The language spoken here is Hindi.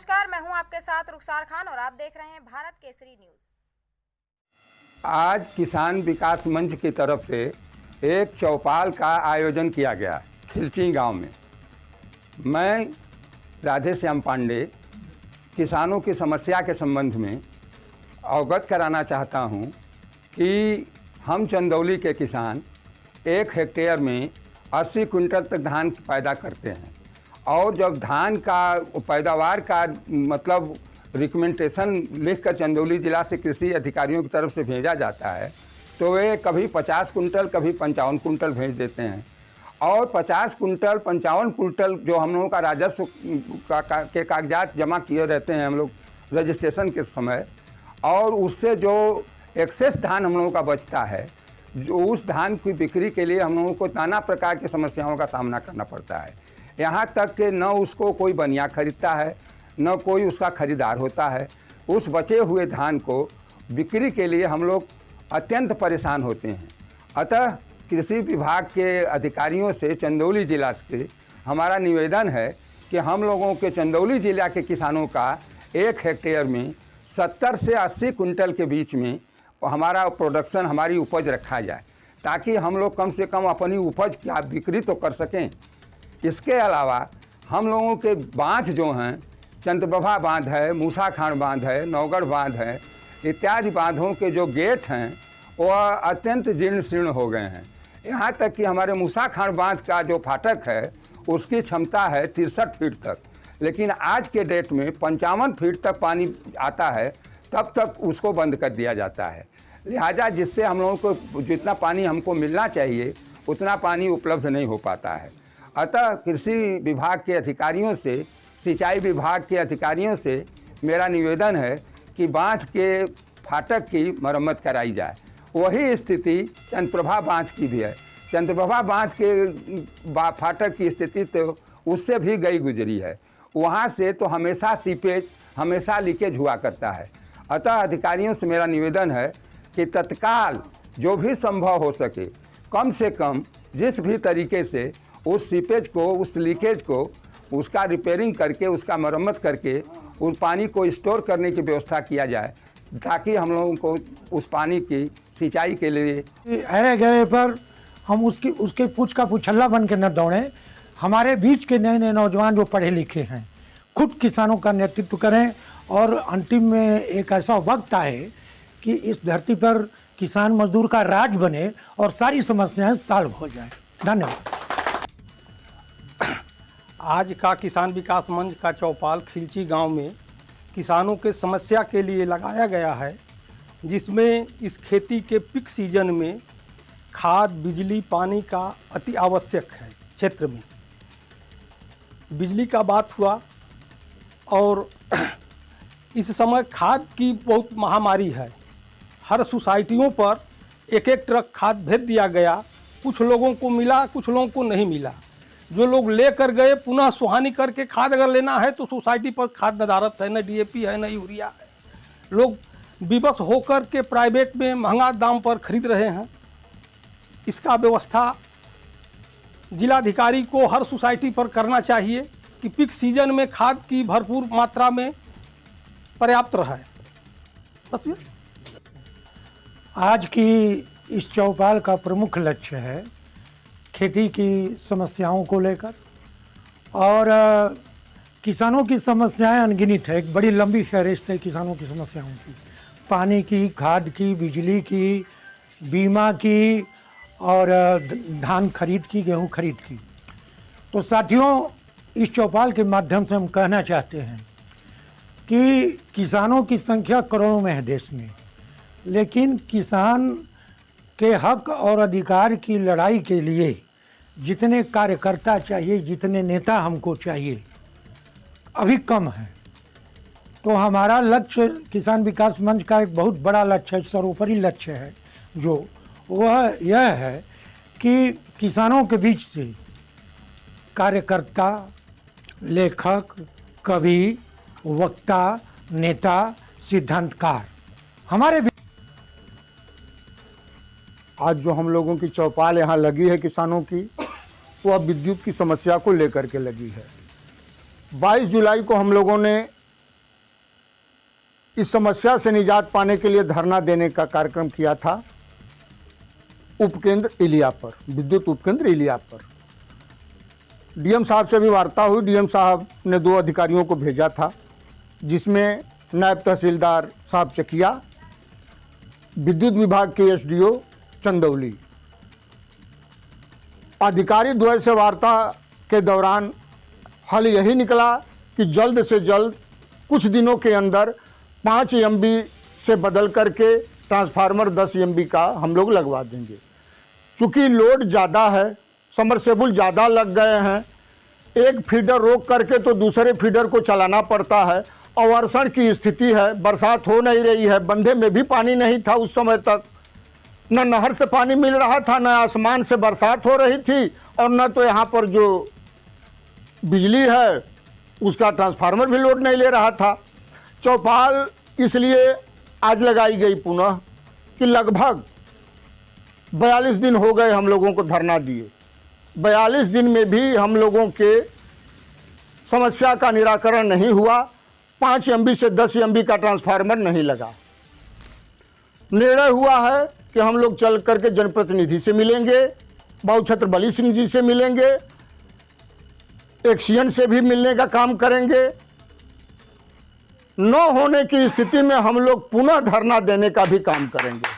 नमस्कार, मैं हूं आपके साथ रुखसार खान और आप देख रहे हैं भारत केसरी न्यूज। आज किसान विकास मंच की तरफ से एक चौपाल का आयोजन किया गया खिलची गांव में। मैं राधे श्याम पांडे किसानों की समस्या के संबंध में अवगत कराना चाहता हूं कि हम चंदौली के किसान 1 हेक्टेयर में 80 क्विंटल तक धान पैदा करते हैं और जब धान का पैदावार का मतलब रिकमेंडेशन लिखकर चंदौली जिला से कृषि अधिकारियों की तरफ से भेजा जाता है तो वे कभी 50 कुंटल कभी 55 कुंटल भेज देते हैं और 50 कुंटल 55 कुंटल जो हम लोगों का राजस्व के कागजात जमा किए रहते हैं हम लोग रजिस्ट्रेशन के समय, और उससे जो एक्सेस धान हम लोगों का बचता है, जो उस धान की बिक्री के लिए हम लोगों को नाना प्रकार की समस्याओं का सामना करना पड़ता है। यहाँ तक कि न उसको कोई बनिया खरीदता है न कोई उसका खरीदार होता है। उस बचे हुए धान को बिक्री के लिए हम लोग अत्यंत परेशान होते हैं। अतः कृषि विभाग के अधिकारियों से चंदौली जिला से हमारा निवेदन है कि हम लोगों के चंदौली जिला के किसानों का 1 हेक्टेयर में 70 से 80 कुंटल के बीच में हमारा प्रोडक्शन, हमारी उपज रखा जाए ताकि हम लोग कम से कम अपनी उपज की बिक्री तो कर सकें। इसके अलावा हम लोगों के बांध जो हैं, चंद्रप्रभा बांध है, मूसा खान बांध है, नौगढ़ बांध है, इत्यादि बांधों के जो गेट हैं वह अत्यंत जीर्ण शीर्ण हो गए हैं। यहाँ तक कि हमारे मूसा खान बांध का जो फाटक है उसकी क्षमता है 63 फीट तक, लेकिन आज के डेट में 55 फीट तक पानी आता है, तब तक उसको बंद कर दिया जाता है। लिहाजा जिससे हम लोगों को जितना पानी हमको मिलना चाहिए उतना पानी उपलब्ध नहीं हो पाता है। अतः कृषि विभाग के अधिकारियों से, सिंचाई विभाग के अधिकारियों से मेरा निवेदन है कि बांध के फाटक की मरम्मत कराई जाए। वही स्थिति चंद्रप्रभा बांध की भी है। चंद्रप्रभा बांध के फाटक की स्थिति तो उससे भी गई गुजरी है। वहाँ से तो हमेशा सीपेज, हमेशा लीकेज हुआ करता है। अतः अधिकारियों से मेरा निवेदन है कि तत्काल जो भी संभव हो सके, कम से कम जिस भी तरीके से उस सीपेज को, उस लीकेज को, उसका रिपेयरिंग करके, उसका मरम्मत करके उस पानी को स्टोर करने की व्यवस्था किया जाए ताकि हम लोगों को उस पानी की सिंचाई के लिए अरे गए पर हम उसके पूछ का पुछल्ला बन के न दौड़ें। हमारे बीच के नए नए नौजवान जो पढ़े लिखे हैं खुद किसानों का नेतृत्व करें और अंतिम में एक ऐसा वक्त आए कि इस धरती पर किसान मजदूर का राज बने और सारी समस्याएं सॉल्व हो जाए। धन्यवाद। आज का किसान विकास मंच का चौपाल खिलची गांव में किसानों के समस्या के लिए लगाया गया है, जिसमें इस खेती के पीक सीजन में खाद, बिजली, पानी का अति आवश्यक है। क्षेत्र में बिजली का बात हुआ और इस समय खाद की बहुत महामारी है। हर सोसाइटियों पर 1-1 ट्रक खाद भेज दिया गया। कुछ लोगों को मिला, कुछ लोगों को नहीं मिला। जो लोग लेकर गए पुनः सुहानी करके खाद अगर लेना है तो सोसाइटी पर खाद नदारत है, न डीएपी है, न यूरिया है। लोग विवश होकर के प्राइवेट में महंगा दाम पर खरीद रहे हैं। इसका व्यवस्था जिलाधिकारी को हर सोसाइटी पर करना चाहिए कि पीक सीजन में खाद की भरपूर मात्रा में पर्याप्त रहे। बस ये आज की इस चौपाल का प्रमुख लक्ष्य है खेती की समस्याओं को लेकर, और किसानों की समस्याएं अनगिनत है। एक बड़ी लंबी फहरिस्त है किसानों की समस्याओं की, पानी की, खाद की, बिजली की, बीमा की और धान खरीद की, गेहूं खरीद की। तो साथियों, इस चौपाल के माध्यम से हम कहना चाहते हैं कि किसानों की संख्या करोड़ों में है देश में, लेकिन किसान के हक और अधिकार की लड़ाई के लिए जितने कार्यकर्ता चाहिए, जितने नेता हमको चाहिए, अभी कम है। तो हमारा लक्ष्य किसान विकास मंच का एक बहुत बड़ा लक्ष्य है, सर्वोपरि लक्ष्य है, जो वह यह है कि किसानों के बीच से कार्यकर्ता, लेखक, कवि, वक्ता, नेता, सिद्धांतकार हमारे आज जो हम लोगों की चौपाल यहाँ लगी है किसानों की, वह विद्युत की समस्या को लेकर के लगी है। 22 जुलाई को हम लोगों ने इस समस्या से निजात पाने के लिए धरना देने का कार्यक्रम किया था उपकेंद्र इलिया पर, विद्युत उपकेंद्र इलिया पर। डीएम साहब से भी वार्ता हुई। डीएम साहब ने 2 अधिकारियों को भेजा था, जिसमें नायब तहसीलदार साहब चकिया, विद्युत विभाग के एसडीओ चंदौली। अधिकारी द्वय से वार्ता के दौरान हल यही निकला कि जल्द से जल्द कुछ दिनों के अंदर 5 MB से बदल करके ट्रांसफार्मर 10 MB का हम लोग लगवा देंगे। चूँकि लोड ज़्यादा है, समरसेबुल ज़्यादा लग गए हैं, एक फीडर रोक करके तो दूसरे फीडर को चलाना पड़ता है। अवर्षण की स्थिति है, बरसात हो नहीं रही है, बंधे में भी पानी नहीं था उस समय तक, न नहर से पानी मिल रहा था, न आसमान से बरसात हो रही थी, और न तो यहाँ पर जो बिजली है उसका ट्रांसफार्मर भी लोड नहीं ले रहा था। चौपाल इसलिए आज लगाई गई पुनः कि लगभग 42 दिन हो गए हम लोगों को धरना दिए। 42 दिन में भी हम लोगों के समस्या का निराकरण नहीं हुआ। 5 MB से 10 MB का ट्रांसफार्मर नहीं लगा। निर्णय हुआ है कि हम लोग चल करके जनप्रतिनिधि से मिलेंगे, बहुछत्र बली सिंह जी से मिलेंगे, एक्सीएन से भी मिलने का काम करेंगे। न होने की स्थिति में हम लोग पुनः धरना देने का भी काम करेंगे।